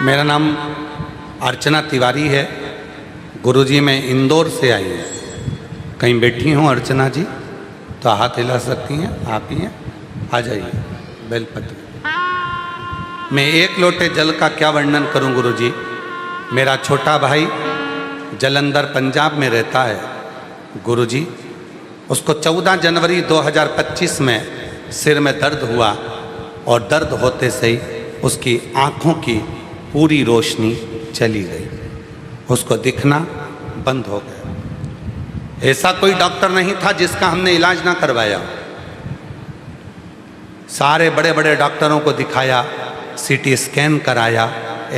मेरा नाम अर्चना तिवारी है। गुरुजी मैं इंदौर से आई हूँ। कहीं बैठी हूँ अर्चना जी तो हाथ हिला सकती हैं, आप ही हैं, आ जाइए। बेलपत्र मैं 1 लोटे जल का क्या वर्णन करूँ गुरुजी। मेरा छोटा भाई जलंधर पंजाब में रहता है गुरुजी। उसको 14 जनवरी 2025 में सिर में दर्द हुआ और दर्द होते से ही उसकी आँखों की पूरी रोशनी चली गई, उसको दिखना बंद हो गया। ऐसा कोई डॉक्टर नहीं था जिसका हमने इलाज ना करवाया। सारे बड़े बड़े डॉक्टरों को दिखाया, सीटी स्कैन कराया,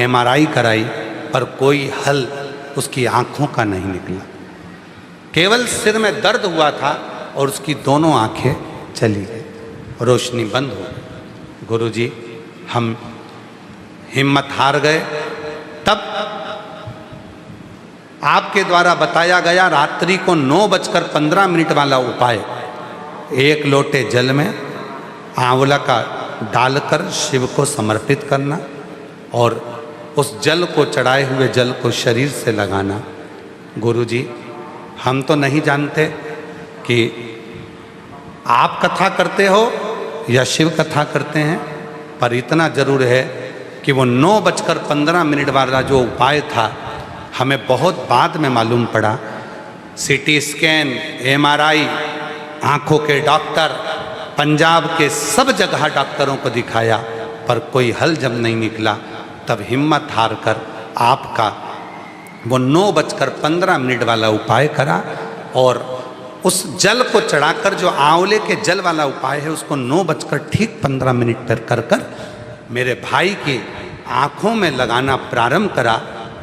MRI कराई, पर कोई हल उसकी आँखों का नहीं निकला। केवल सिर में दर्द हुआ था और उसकी दोनों आँखें चली गई, रोशनी बंद हो गई। गुरुजी हम हिम्मत हार गए। तब आपके द्वारा बताया गया रात्रि को 9:15 वाला उपाय, 1 लोटे जल में आंवला का डालकर शिव को समर्पित करना और उस जल को, चढ़ाए हुए जल को शरीर से लगाना। गुरुजी हम तो नहीं जानते कि आप कथा करते हो या शिव कथा करते हैं, पर इतना जरूर है कि वो 9:15 वाला जो उपाय था हमें बहुत बाद में मालूम पड़ा। सीटी स्कैन, MRI, आँखों के डॉक्टर, पंजाब के सब जगह डॉक्टरों को दिखाया, पर कोई हल जब नहीं निकला तब हिम्मत हार कर आपका वो 9:15 वाला उपाय करा और उस जल को चढ़ाकर, जो आंवले के जल वाला उपाय है, उसको 9:15 पर कर मेरे भाई की आँखों में लगाना प्रारंभ करा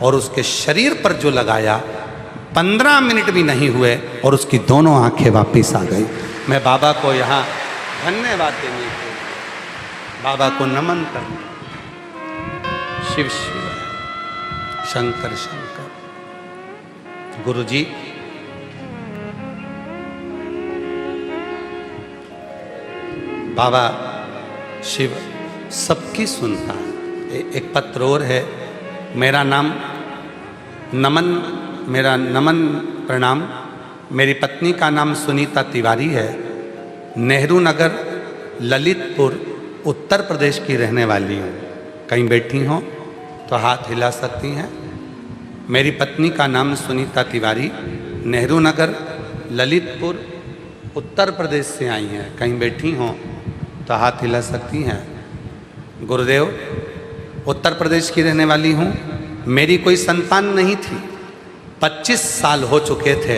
और उसके शरीर पर जो लगाया 15 मिनट भी नहीं हुए और उसकी दोनों आंखें वापस आ गई। मैं बाबा को यहाँ धन्यवाद देने के, बाबा को नमन करने, शिव शिव शंकर शंकर। गुरुजी बाबा शिव सबकी सुनता है। एक पत्र और है, मेरा नाम नमन, मेरा नमन प्रणाम। मेरी पत्नी का नाम सुनीता तिवारी है। नेहरू नगर ललितपुर उत्तर प्रदेश की रहने वाली हूँ। कहीं बैठी हों तो हाथ हिला सकती हैं। मेरी पत्नी का नाम सुनीता तिवारी, नेहरू नगर ललितपुर उत्तर प्रदेश से आई हैं। कहीं बैठी हों तो हाथ हिला सकती हैं। गुरुदेव उत्तर प्रदेश की रहने वाली हूँ। मेरी कोई संतान नहीं थी, 25 साल हो चुके थे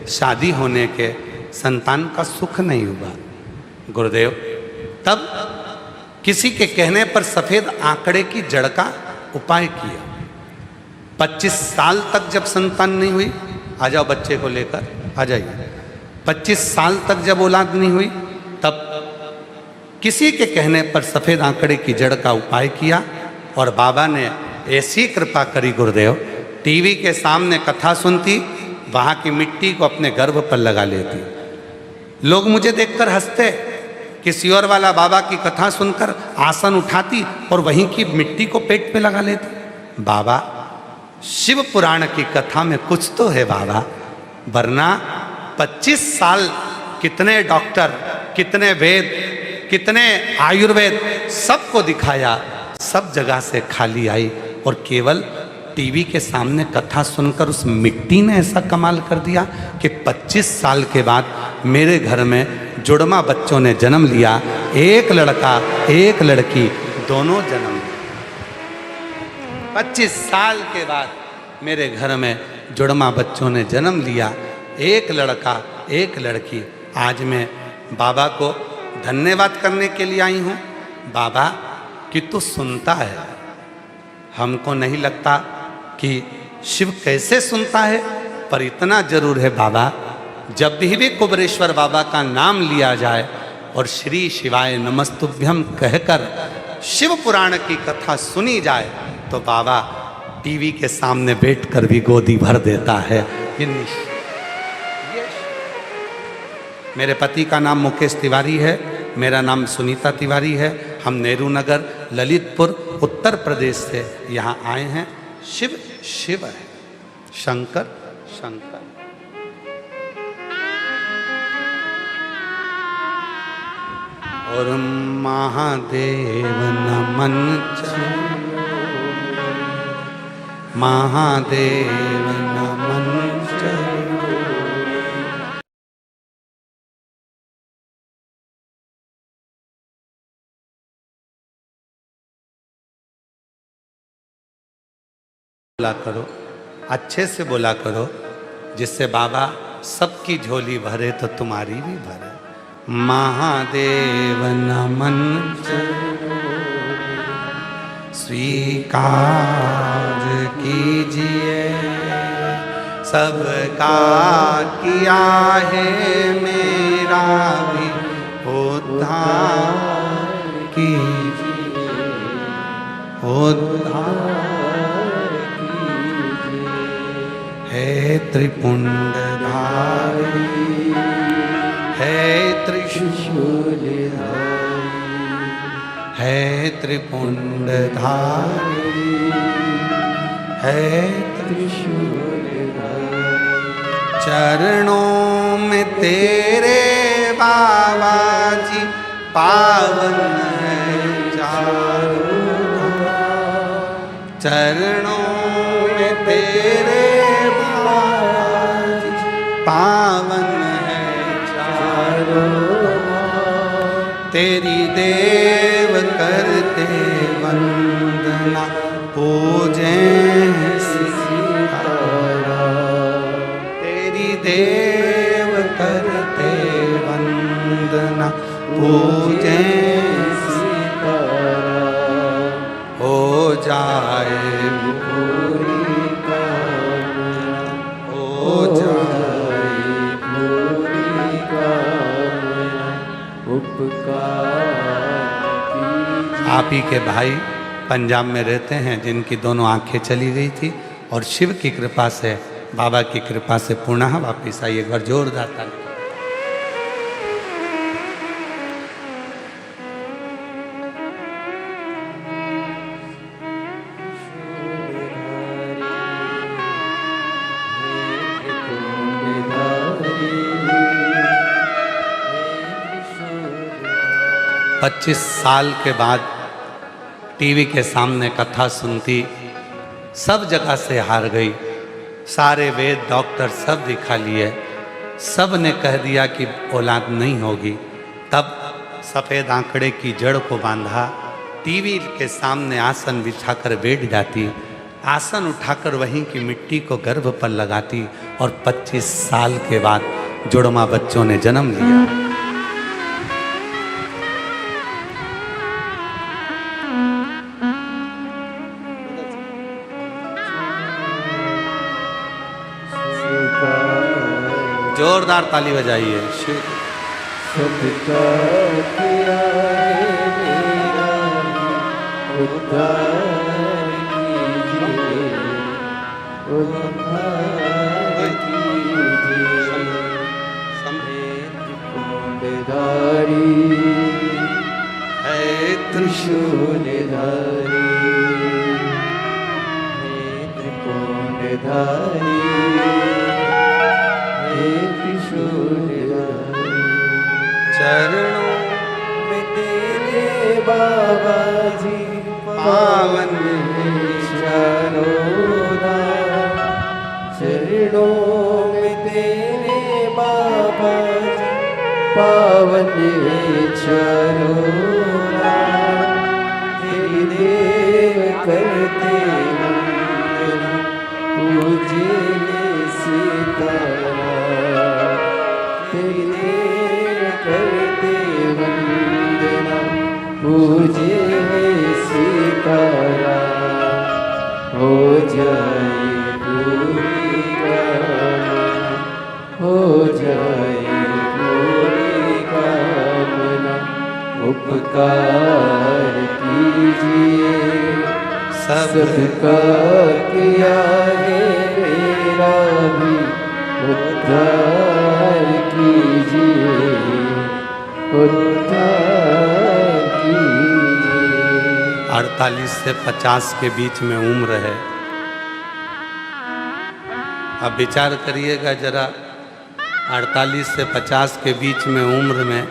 शादी होने के, संतान का सुख नहीं हुआ। गुरुदेव तब किसी के कहने पर सफ़ेद आंकड़े की जड़ का उपाय किया। 25 साल तक जब संतान नहीं हुई, आ जाओ बच्चे को लेकर, आ जाइए। 25 साल तक जब औलाद नहीं हुई तब किसी के कहने पर सफ़ेद आंकड़े की जड़ का उपाय किया और बाबा ने ऐसी कृपा करी गुरुदेव, टीवी के सामने कथा सुनती, वहाँ की मिट्टी को अपने गर्भ पर लगा लेती। लोग मुझे देखकर हंसते, किसी और वाला बाबा की कथा सुनकर आसन उठाती और वहीं की मिट्टी को पेट पे लगा लेती। बाबा, शिव पुराण की कथा में कुछ तो है बाबा, वरना 25 साल कितने डॉक्टर, कितने वेद, कितने आयुर्वेद, सबको दिखाया, सब जगह से खाली आई और केवल टीवी के सामने कथा सुनकर उस मिट्टी ने ऐसा कमाल कर दिया कि 25 साल के बाद मेरे घर में जुड़वा बच्चों ने जन्म लिया। एक लड़का एक लड़की, दोनों जन्म लिए। 25 साल के बाद मेरे घर में जुड़वा बच्चों ने जन्म लिया, एक लड़का एक लड़की। आज मैं बाबा को धन्यवाद करने के लिए आई हूँ। बाबा कि तू सुनता है, हमको नहीं लगता कि शिव कैसे सुनता है, पर इतना जरूर है बाबा, जब भी कुबरेश्वर बाबा का नाम लिया जाए और श्री शिवाय नमस्तुभ्यम कहकर शिव पुराण की कथा सुनी जाए तो बाबा टीवी के सामने बैठकर भी गोदी भर देता है। मेरे पति का नाम मुकेश तिवारी है, मेरा नाम सुनीता तिवारी है। हम नेहरू नगर ललितपुर उत्तर प्रदेश से यहाँ आए हैं। शिव शिव है, शंकर शंकर। और महादेव नमन चलो, महादेव नमन चलो। बोला करो, अच्छे से बोला करो, जिससे बाबा सबकी झोली भरे तो तुम्हारी भी भरे। महादेव नमन स्वीकार कीजिए, सबका किया है मेरा भी उद्धार कीजिए, उद्धार है त्रिपुंडधारी, है त्रिशूलधारी, है त्रिपुंडधारी, है त्रिशूलधारी। चरणों में तेरे बाबा जी पावन है चारों धाम, चरणों में तेरे पावन है चारों, तेरी देव करते वंदना, पूजे सितारा, तेरी देव करते वंदना, पूजे सितारा। हो जाए पूरी कामना, हो जाए आप ही के भाई पंजाब में रहते हैं, जिनकी दोनों आंखें चली गई थी और शिव की कृपा से, बाबा की कृपा से पुनः वापिस आइए घर। जोरदार ताली। पच्चीस साल के बाद टीवी के सामने कथा सुनती, सब जगह से हार गई। सारे वेद डॉक्टर सब दिखा लिए, सब ने कह दिया कि औलाद नहीं होगी। तब सफ़ेद आंकड़े की जड़ को बांधा, टीवी के सामने आसन बिछाकर बैठ जाती, आसन उठाकर वहीं की मिट्टी को गर्भ पर लगाती और 25 साल के बाद जुड़वा बच्चों ने जन्म लिया। जोरदार ताली बजाइए। शिव सबका किया है मेरा उद्धार कीजिए, उद्धार कीजिए। कुंडधारी है त्रिशूलधारी, हे त्रिकोणधारी, हे त्रिशूलधारी। चरणों में तेरे बाबा जी पावन चारों धाम। चरणों में तेरे बाबा जी पावन चारों धाम। तेरी देव करते वंदना, पूजे सीताराम। तेरी देव करते वंदना, पूजे सीताराम। हो जाए पूरी कामना, हो जाए पूरी कामना। उपकार कीजिए, सबका किया है मेरा भी उद्धार कीजिए, उद्धार कीजिए। 48 से 50 के बीच में उम्र है। अब विचार करिएगा जरा, 48 से 50 के बीच में उम्र में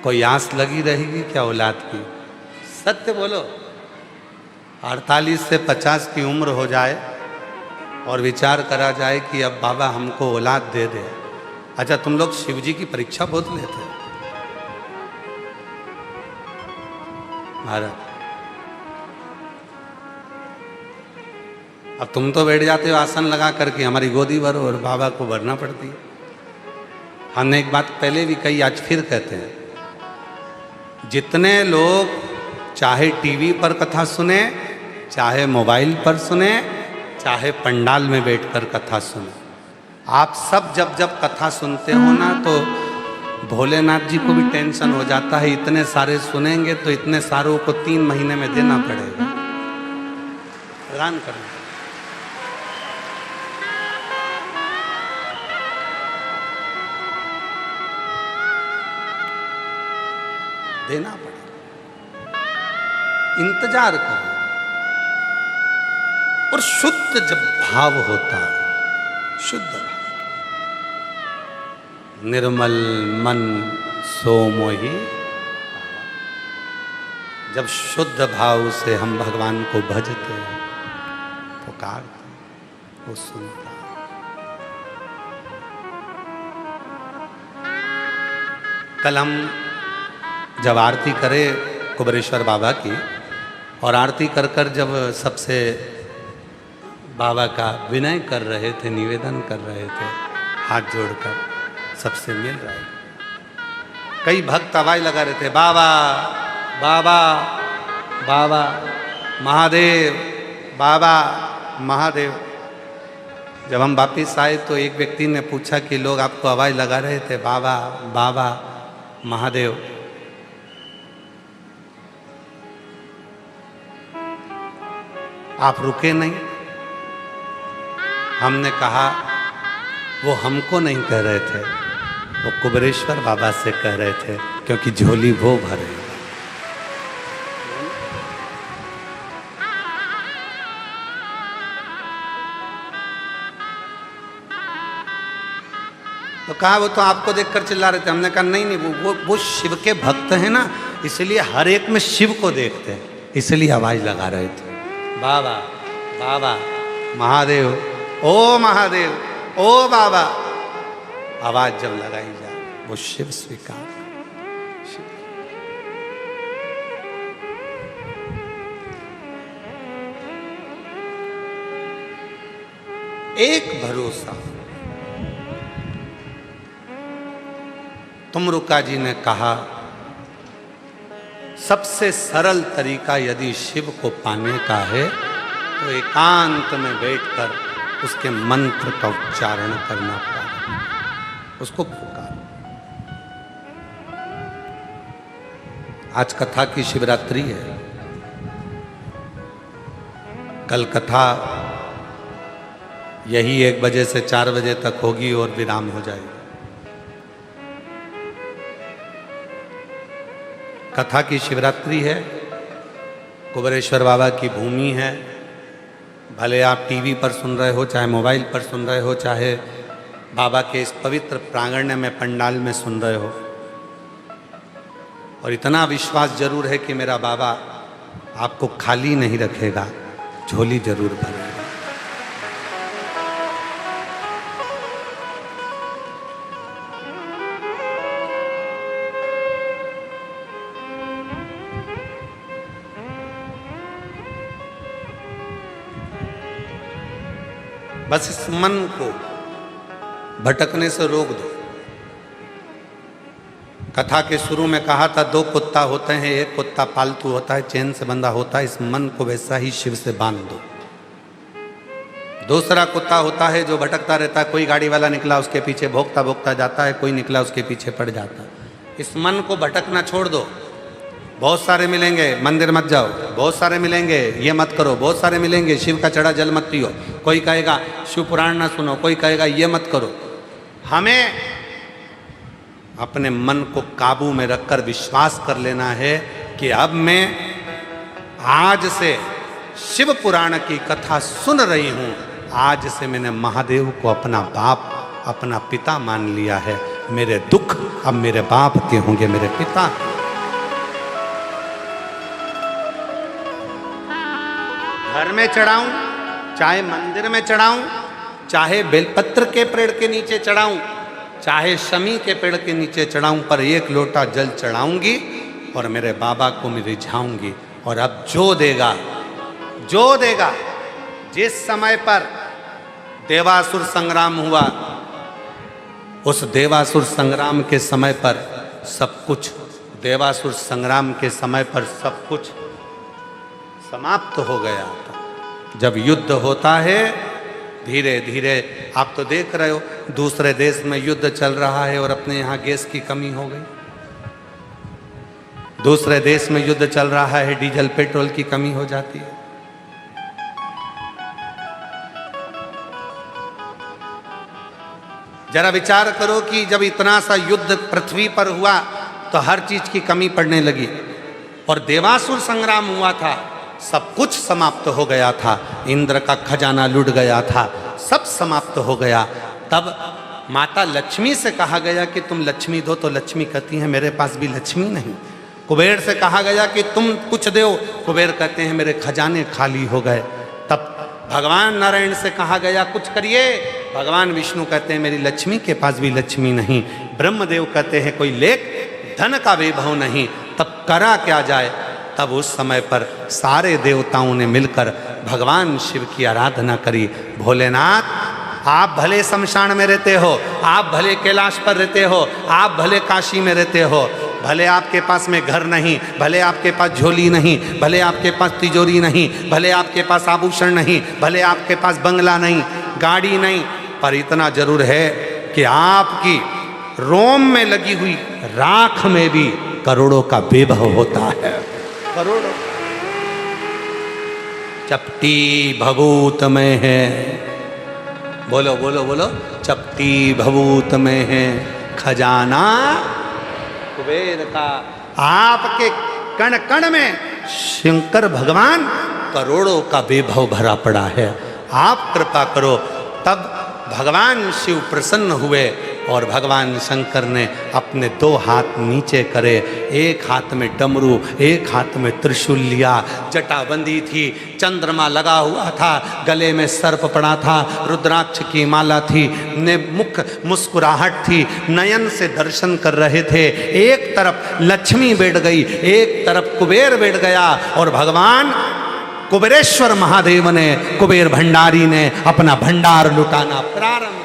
कोई आस लगी रहेगी क्या औलाद की? सत्य बोलो। 48 से 50 की उम्र हो जाए और विचार करा जाए कि अब बाबा हमको औलाद दे दे। अच्छा, तुम लोग शिव जी की परीक्षा बहुत लेते हो महाराज। अब तुम तो बैठ जाते हो आसन लगा करके, हमारी गोदी भरो, और बाबा को भरना पड़ती है। हमने एक बात पहले भी कही, आज फिर कहते हैं, जितने लोग चाहे टीवी पर कथा सुने, चाहे मोबाइल पर सुने, चाहे पंडाल में बैठकर कथा सुने, आप सब जब जब कथा सुनते हो ना, तो भोलेनाथ जी को भी टेंशन हो जाता है, इतने सारे सुनेंगे तो इतने सारों को 3 महीने में देना पड़ेगा, प्रदान करना। देना पड़ेगा, इंतजार करो। और शुद्ध जब भाव होता है, शुद्ध निर्मल मन सो मोहि, जब शुद्ध भाव से हम भगवान को भजते हैं, पुकारते हैं, वो सुनता है। कल हम जब आरती करे कुबेरेश्वर बाबा की, और आरती कर कर जब सबसे बाबा का विनय कर रहे थे, निवेदन कर रहे थे, हाथ जोड़कर सबसे मिल रहे थे, कई भक्त आवाज लगा रहे थे, बाबा बाबा बाबा महादेव, बाबा महादेव। जब हम वापिस आए तो एक व्यक्ति ने पूछा कि लोग आपको आवाज लगा रहे थे, बाबा बाबा महादेव। आप रुके नहीं। हमने कहा वो हमको नहीं कह रहे थे, वो कुबेरेश्वर बाबा से कह रहे थे, क्योंकि झोली वो भरे। तो कहा वो तो आपको देखकर चिल्ला रहे थे। हमने कहा नहीं नहीं, वो शिव के भक्त हैं ना, इसलिए हर एक में शिव को देखते हैं, इसलिए आवाज लगा रहे थे, बाबा बाबा महादेव, ओ महादेव, ओ बाबा। आवाज जब लगाई जाए वो शिव स्वीकार। एक भरोसा। तुमरुका जी ने कहा सबसे सरल तरीका यदि शिव को पाने का है तो एकांत में बैठकर उसके मंत्र का उच्चारण करना प्रारंभ, उसको पुकार। आज कथा की शिवरात्रि है, कल कथा यही 1 बजे से 4 बजे तक होगी और विराम हो जाएगी। कथा की शिवरात्रि है, कुबेरेश्वर बाबा की भूमि है। भले आप टीवी पर सुन रहे हो, चाहे मोबाइल पर सुन रहे हो, चाहे बाबा के इस पवित्र प्रांगण में पंडाल में सुन रहे हो, और इतना विश्वास जरूर है कि मेरा बाबा आपको खाली नहीं रखेगा, झोली जरूर भरेगा। बस इस मन को भटकने से रोक दो। कथा के शुरू में कहा था 2 कुत्ता होते हैं, एक कुत्ता पालतू होता है, चैन से बंधा होता है। इस मन को वैसा ही शिव से बांध दो। दूसरा कुत्ता होता है जो भटकता रहता है, कोई गाड़ी वाला निकला उसके पीछे भोंकता भोंकता जाता है, कोई निकला उसके पीछे पड़ जाता है। इस मन को भटकना छोड़ दो। बहुत सारे मिलेंगे, मंदिर मत जाओ, बहुत सारे मिलेंगे, ये मत करो, बहुत सारे मिलेंगे, शिव का चढ़ा जल मत पियो, कोई कहेगा शिव पुराण ना सुनो, कोई कहेगा ये मत करो। हमें अपने मन को काबू में रखकर विश्वास कर लेना है कि अब मैं आज से शिव पुराण की कथा सुन रही हूं। आज से मैंने महादेव को अपना बाप, अपना पिता मान लिया है। मेरे दुख अब मेरे बाप के होंगे, मेरे पिता। घर में चढ़ाऊं, चाहे मंदिर में चढ़ाऊं, चाहे बेलपत्र के पेड़ के नीचे चढ़ाऊं, चाहे शमी के पेड़ के नीचे चढ़ाऊं, पर 1 लोटा जल चढ़ाऊंगी और मेरे बाबा को मैं रिझाऊंगी। और अब जो देगा, जिस समय पर देवासुर संग्राम हुआ, उस देवासुर संग्राम के समय पर सब कुछ, देवासुर संग्राम के समय पर सब कुछ समाप्त हो गया था। जब युद्ध होता है धीरे धीरे, आप तो देख रहे हो दूसरे देश में युद्ध चल रहा है और अपने यहाँ गैस की कमी हो गई। दूसरे देश में युद्ध चल रहा है, डीजल पेट्रोल की कमी हो जाती है। जरा विचार करो कि जब इतना सा युद्ध पृथ्वी पर हुआ तो हर चीज की कमी पड़ने लगी, और देवासुर संग्राम हुआ था, सब कुछ समाप्त हो गया था। इंद्र का खजाना लूट गया था, सब समाप्त हो गया। तब माता लक्ष्मी से कहा गया कि तुम लक्ष्मी दो, तो लक्ष्मी कहती हैं मेरे पास भी लक्ष्मी नहीं। कुबेर से कहा गया कि तुम कुछ दो, कुबेर कहते हैं मेरे खजाने खाली हो गए। तब भगवान नारायण से कहा गया कुछ करिए, भगवान विष्णु कहते हैं मेरी लक्ष्मी के पास भी लक्ष्मी नहीं। ब्रह्मदेव कहते हैं कोई लेख धन का वैभव नहीं। तब करा क्या जाए? तब उस समय पर सारे देवताओं ने मिलकर भगवान शिव की आराधना करी। भोलेनाथ, आप भले शमशान में रहते हो, आप भले कैलाश पर रहते हो, आप भले काशी में रहते हो, भले आपके पास में घर नहीं, भले आपके पास झोली नहीं, भले आपके पास तिजोरी नहीं, भले आपके पास आभूषण नहीं, भले आपके पास बंगला नहीं, गाड़ी नहीं, पर इतना जरूर है कि आपकी रोम में लगी हुई राख में भी करोड़ों का वैभव होता है। करोड़ों चपटी भभूत में है, बोलो बोलो बोलो, चपटी भभूत में है खजाना कुबेर का। आपके कण कण में शंकर भगवान करोड़ों का वैभव भरा पड़ा है। आप कृपा करो। तब भगवान शिव प्रसन्न हुए और भगवान शंकर ने अपने 2 हाथ नीचे करे, एक हाथ में डमरू, एक हाथ में त्रिशूल लिया, जटा बंदी थी, चंद्रमा लगा हुआ था, गले में सर्प पड़ा था, रुद्राक्ष की माला थी, ने मुख मुस्कुराहट थी, नयन से दर्शन कर रहे थे। एक तरफ लक्ष्मी बैठ गई, एक तरफ कुबेर बैठ गया, और भगवान कुबेरेश्वर महादेव ने, कुबेर भंडारी ने अपना भंडार लुटाना प्रारंभ